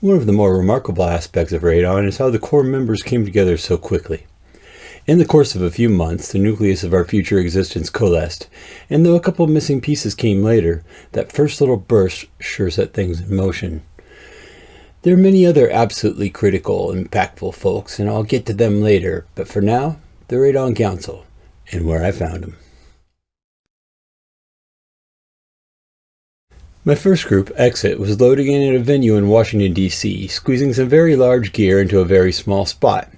One of the more remarkable aspects of Radon is how the core members came together so quickly. In the course of a few months, the nucleus of our future existence coalesced, and though a couple missing pieces came later, that first little burst sure set things in motion. There are many other absolutely critical, impactful folks, and I'll get to them later, but for now, the Radon Council, and where I found them. My first group, Exit, was loading in at a venue in Washington, D.C., squeezing some very large gear into a very small spot.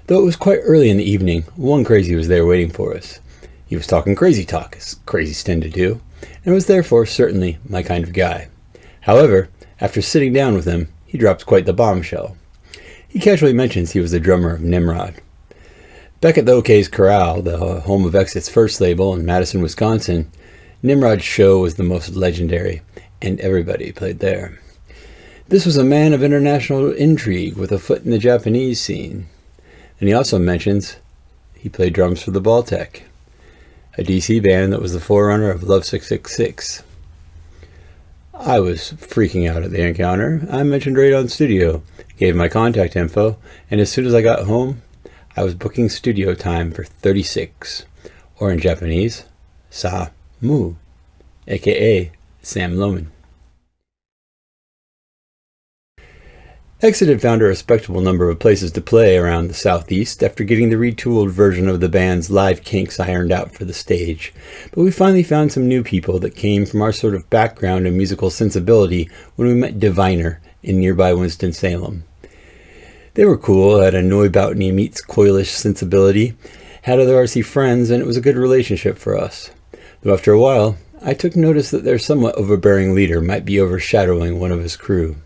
Though it was quite early in the evening, one crazy was there waiting for us. He was talking crazy talk, as crazies tend to do, and was therefore certainly my kind of guy. However, after sitting down with him, he drops quite the bombshell. He casually mentions he was the drummer of Nimrod. Back at the OK's Corral, the home of Exit's first label in Madison, Wisconsin, Nimrod's show was the most legendary, and everybody played there. This was a man of international intrigue with a foot in the Japanese scene. And he also mentions he played drums for the Baltic, a DC band that was the forerunner of Love 666. I was freaking out at the encounter. I mentioned Radon Studio, gave my contact info, and as soon as I got home, I was booking studio time for 36, or in Japanese, Sa Mu, aka Sam Lohman. Exit had found a respectable number of places to play around the southeast after getting the retooled version of the band's live kinks ironed out for the stage, but we finally found some new people that came from our sort of background and musical sensibility when we met Diviner in nearby Winston-Salem. They were cool, had a Neubautny meets coilish sensibility, had other RC friends, and it was a good relationship for us. Though after a while, I took notice that their somewhat overbearing leader might be overshadowing one of his crew.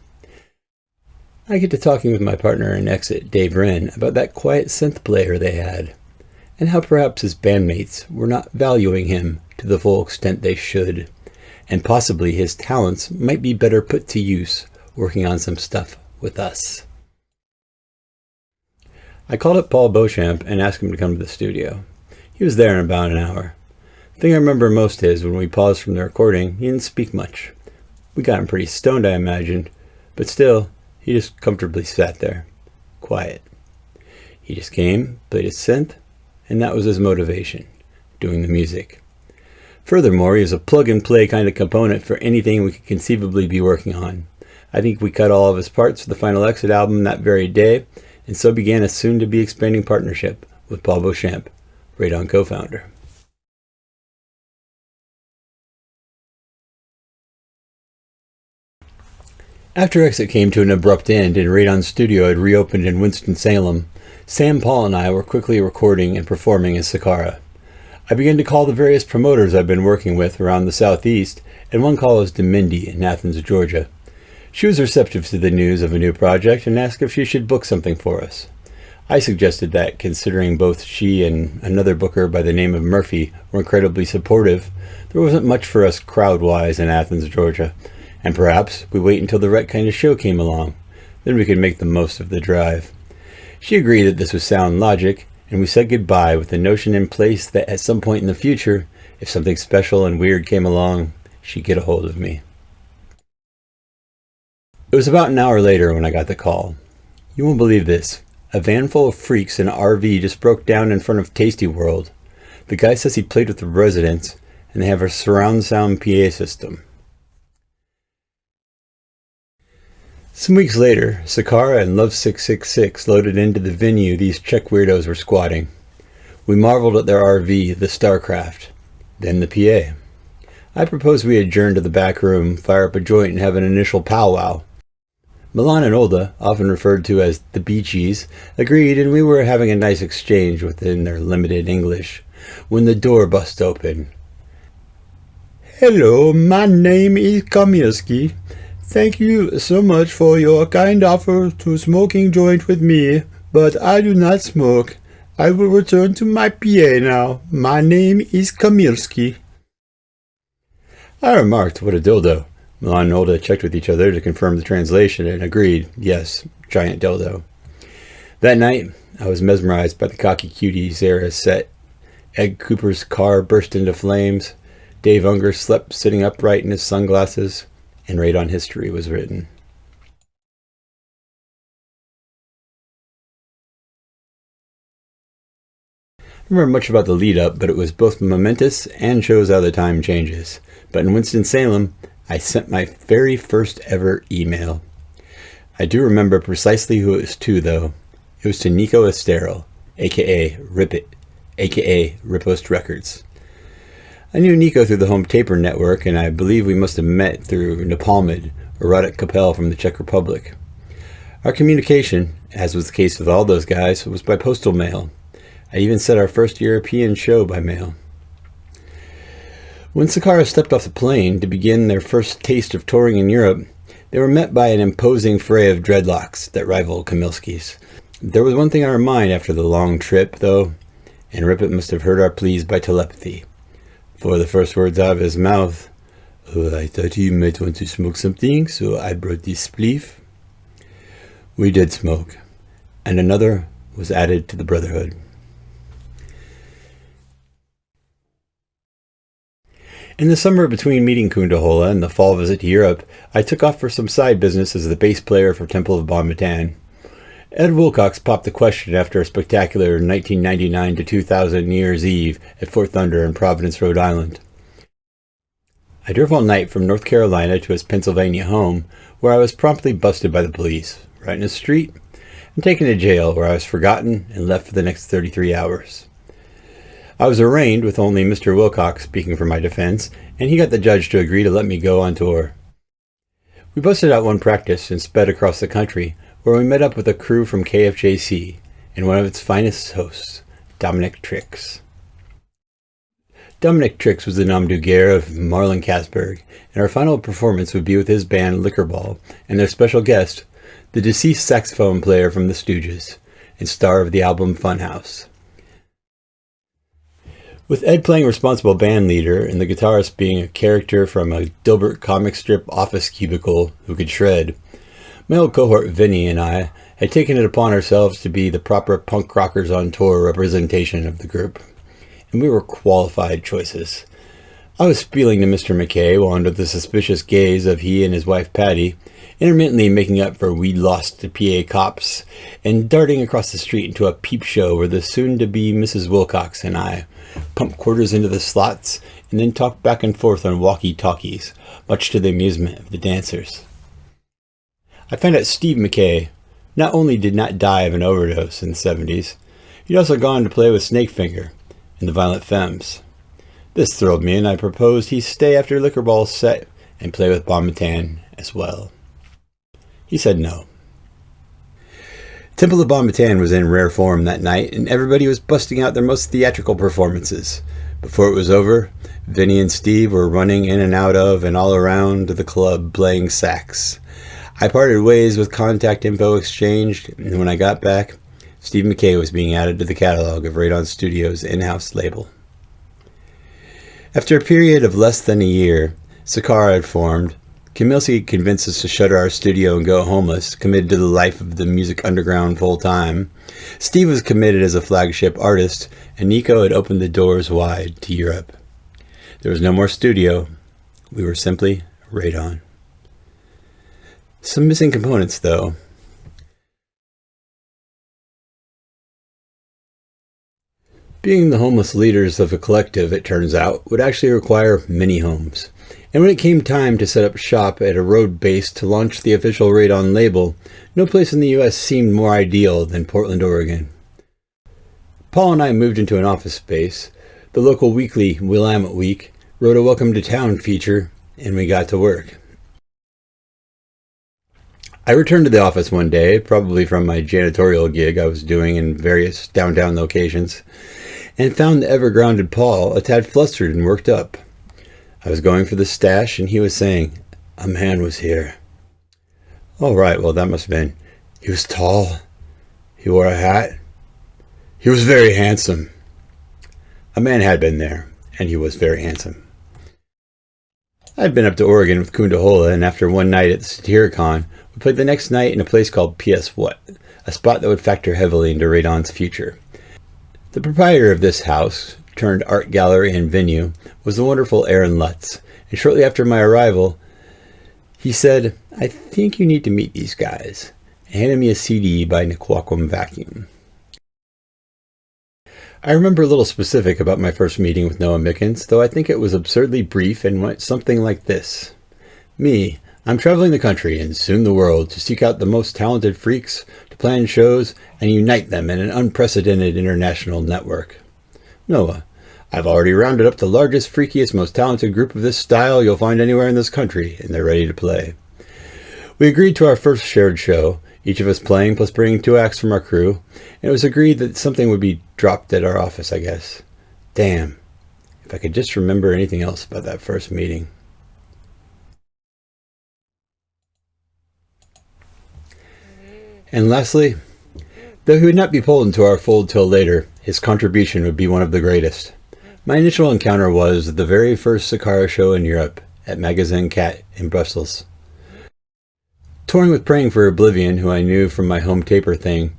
I get to talking with my partner in Exit, Dave Wren, about that quiet synth player they had, and how perhaps his bandmates were not valuing him to the full extent they should, and possibly his talents might be better put to use working on some stuff with us. I called up Paul Beauchamp and asked him to come to the studio. He was there in about an hour. The thing I remember most is when we paused from the recording, he didn't speak much. We got him pretty stoned, I imagined, but still, he just comfortably sat there, quiet. He just came, played his synth, and that was his motivation, doing the music. Furthermore, he was a plug-and-play kind of component for anything we could conceivably be working on. I think we cut all of his parts for the final Exit album that very day, and so began a soon-to-be expanding partnership with Paul Beauchamp, Radon co-founder. After Exit came to an abrupt end and Radon's studio had reopened in Winston-Salem, Sam, Paul, and I were quickly recording and performing in Sakara. I began to call the various promoters I've been working with around the southeast, and one call was to Mindy in Athens, Georgia. She was receptive to the news of a new project and asked if she should book something for us. I suggested that, considering both she and another booker by the name of Murphy were incredibly supportive, there wasn't much for us crowd-wise in Athens, Georgia. And perhaps we wait until the right kind of show came along. Then we could make the most of the drive. She agreed that this was sound logic, and we said goodbye with the notion in place that at some point in the future, if something special and weird came along, she'd get a hold of me. It was about an hour later when I got the call. You won't believe this. A van full of freaks in an RV just broke down in front of Tasty World. The guy says he played with the residents, and they have a surround sound PA system. Some weeks later, Sakara and Love 666 loaded into the venue these Czech weirdos were squatting. We marveled at their RV, the Starcraft, then the PA. I proposed we adjourn to the back room, fire up a joint, and have an initial powwow. Milan and Olda, often referred to as the Beachies, agreed, and we were having a nice exchange within their limited English, when the door bust open. "Hello, my name is Kamirski. Thank you so much for your kind offer to smoking joint with me, but I do not smoke. I will return to my PA now. My name is Kamirski." I remarked, "What a dildo." Milan and Olda checked with each other to confirm the translation and agreed, yes, giant dildo. That night, I was mesmerized by the Cocky Cuties era set. Ed Cooper's car burst into flames. Dave Unger slept sitting upright in his sunglasses, and Radon history was written. remember much about the lead up, but it was both momentous and shows how the time changes. But in Winston-Salem, I sent my very first ever email. I do remember precisely who it was to, though. It was to Nico Estero, aka Rip It, aka Ripost Records. I knew Nico through the Home Taper Network, and I believe we must have met through Napalmid or Radek Kapel from the Czech Republic. Our communication, as was the case with all those guys, was by postal mail. I even set our first European show by mail. When Sakara stepped off the plane to begin their first taste of touring in Europe, they were met by an imposing fray of dreadlocks that rivaled Kamilski's. There was one thing on our mind after the long trip, though, and Rip It must have heard our pleas by telepathy. For the first words out of his mouth, "Oh, I thought you might want to smoke something, so I brought this spliff." We did smoke, and another was added to the brotherhood. In the summer between meeting Kundahola and the fall visit to Europe, I took off for some side business as the bass player for Temple of Bon Matan. Ed Wilcox popped the question after a spectacular 1999 to 2000 New Year's Eve at Fort Thunder in Providence, Rhode Island. I drove all night from North Carolina to his Pennsylvania home, where I was promptly busted by the police, right in the street, and taken to jail, where I was forgotten and left for the next 33 hours. I was arraigned with only Mr. Wilcox speaking for my defense, and he got the judge to agree to let me go on tour. We busted out one practice and sped across the country, where we met up with a crew from KFJC and one of its finest hosts, Dominic Trix. Dominic Trix was the nom de guerre of Marlon Kasberg, and our final performance would be with his band Liquor Ball and their special guest, the deceased saxophone player from the Stooges and star of the album Funhouse. With Ed playing responsible band leader and the guitarist being a character from a Dilbert comic strip office cubicle who could shred, my old cohort Vinny and I had taken it upon ourselves to be the proper punk rockers on tour representation of the group, and we were qualified choices. I was spieling to Mr. McKay while under the suspicious gaze of he and his wife Patty, intermittently making up for we'd lost to PA cops, and darting across the street into a peep show where the soon-to-be Mrs. Wilcox and I pumped quarters into the slots and then talked back and forth on walkie-talkies, much to the amusement of the dancers. I found out Steve McKay not only did not die of an overdose in the 70s, he'd also gone to play with Snakefinger and the Violent Femmes. This thrilled me, and I proposed he stay after Liquor Ball's set and play with Bon Matan as well. He said no. Temple of Bon Matan was in rare form that night, and everybody was busting out their most theatrical performances. Before it was over, Vinny and Steve were running in and out of and all around the club playing sax. I parted ways with contact info exchanged, and when I got back, Steve McKay was being added to the catalog of Radon Studios' in-house label. After a period of less than a year, Sakara had formed. Kamilski convinced us to shutter our studio and go homeless, committed to the life of the music underground full-time. Steve was committed as a flagship artist, and Nico had opened the doors wide to Europe. There was no more studio. We were simply Radon. Some missing components, though. Being the homeless leaders of a collective, it turns out, would actually require many homes. And when it came time to set up shop at a road base to launch the official Radon label, no place in the U.S. seemed more ideal than Portland, Oregon. Paul and I moved into an office space. The local weekly, Willamette Week, wrote a Welcome to Town feature, and we got to work. I returned to the office one day, probably from my janitorial gig I was doing in various downtown locations, and found the ever-grounded Paul a tad flustered and worked up. I was going for the stash, and he was saying, "A man was here." "All right, well, that must have been. He was tall. He wore a hat. He was very handsome." A man had been there, and he was very handsome. I'd been up to Oregon with Kundahola, and after one night at the Satyricon, we played the next night in a place called P.S. What, a spot that would factor heavily into Radon's future. The proprietor of this house, turned art gallery and venue, was the wonderful Aaron Lutz, and shortly after my arrival, he said, "I think you need to meet these guys," and handed me a CD by Nequaquam Vacuum. I remember a little specific about my first meeting with Noah Mickens, though I think it was absurdly brief and went something like this. Me, I'm traveling the country and soon the world to seek out the most talented freaks, to plan shows, and unite them in an unprecedented international network. Noah, I've already rounded up the largest, freakiest, most talented group of this style you'll find anywhere in this country, and they're ready to play. We agreed to our first shared show, each of us playing plus bringing 2 acts from our crew, and it was agreed that something would be dropped at our office, I guess. Damn, if I could just remember anything else about that first meeting. And lastly, though he would not be pulled into our fold till later, his contribution would be one of the greatest. My initial encounter was at the very first Sakara show in Europe, at Magazine Cat in Brussels. Touring with Praying for Oblivion, who I knew from my home taper thing,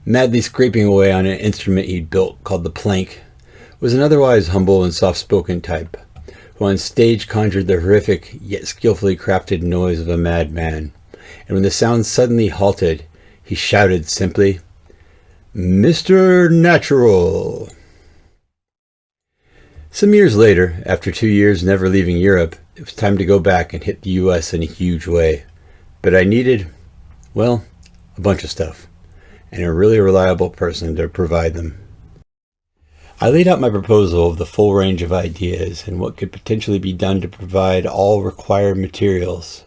madly scraping away on an instrument he'd built called the plank, was an otherwise humble and soft-spoken type, who on stage conjured the horrific yet skillfully crafted noise of a madman, and when the sound suddenly halted, he shouted simply, "Mr. Natural!" Some years later, after 2 years never leaving Europe, it was time to go back and hit the US in a huge way. But I needed, well, a bunch of stuff, and a really reliable person to provide them. I laid out my proposal of the full range of ideas and what could potentially be done to provide all required materials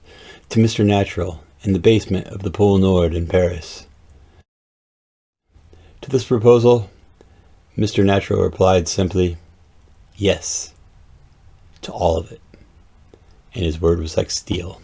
to Mr. Natural in the basement of the Pôle Nord in Paris. To this proposal, Mr. Natural replied simply, yes, to all of it, and his word was like steel.